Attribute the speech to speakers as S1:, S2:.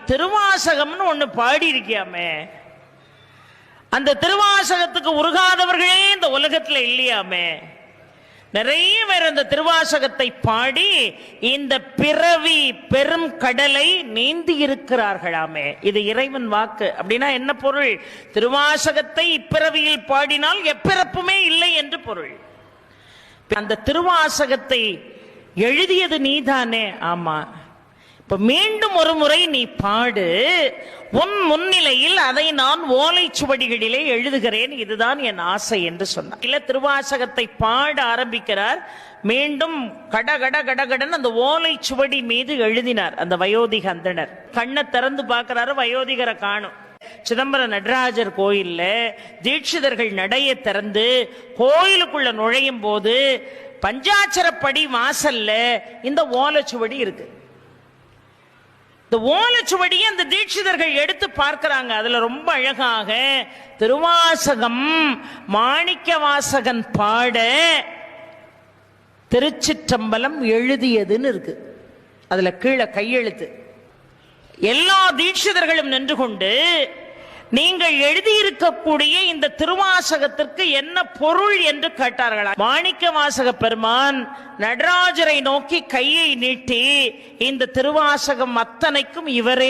S1: திருவாசகம்னு ஒண்ணு பாடி இருக்கியாமே, அந்த திருவாசகத்துக்கு உருகாதவர்களே இந்த உலகத்துல இல்லையாமே. நிறைய பேர் அந்த திருவாசகத்தை பாடி இந்த பிறவி பெரும் கடலை நீந்தி இருக்கிறார்களாமே. இது இறைவன் வாக்கு. அப்படின்னா என்ன பொருள்? திருவாசகத்தை இப்பிறவியில் பாடினால் எப்பிறப்புமே இல்லை என்று பொருள். அந்த திருவாசகத்தை எழுதியது நீதானே? ஆமா. இப்ப மீண்டும் ஒரு முறை நீ பாடு, உன் முன்னிலையில் அதை நான் ஓலைச்சுவடிகளிலே எழுதுகிறேன், இதுதான் என் ஆசை என்று சொன்னார். இல்ல, திருவாசகத்தை பாட ஆரம்பிக்கிறார். மீண்டும் கடகட கடகடன் அந்த ஓலைச்சுவடி மீது எழுதினார் அந்த வயோதிக அந்தணர். கண்ணை திறந்து பார்க்கிறாரு, வயோதிகரை காணும். சிதம்பரம் நடராஜர் கோயில்ல தீட்சிதர்கள் நடைய திறந்து கோயிலுக்குள்ள நுழையும் போது பஞ்சாட்சரப்படி வாசல்ல இந்த ஓலைச்சுவடி இருக்கு. இந்த ஓலைச்சுவடியை அந்த தீட்சிதர்கள் எடுத்து பார்க்கிறாங்க. அதுல ரொம்ப அழகாக திருவாசகம் மாணிக்க வாசகன் பாட திருச்சிற்றம்பலம் எழுதியதுன்னு இருக்கு. அதுல கீழே கையெழுத்து. எல்லா தீட்சிதர்களும் நின்று கொண்டு நீங்கள் எழுதியிருக்கக்கூடிய இந்த திருவாசகத்திற்கு என்ன பொருள் என்று கேட்டார்களா. மாணிக்க வாசக பெருமான் நடராஜரை நோக்கி கையை நீட்டி, இந்த திருவாசகம் அத்தனைக்கும் இவரே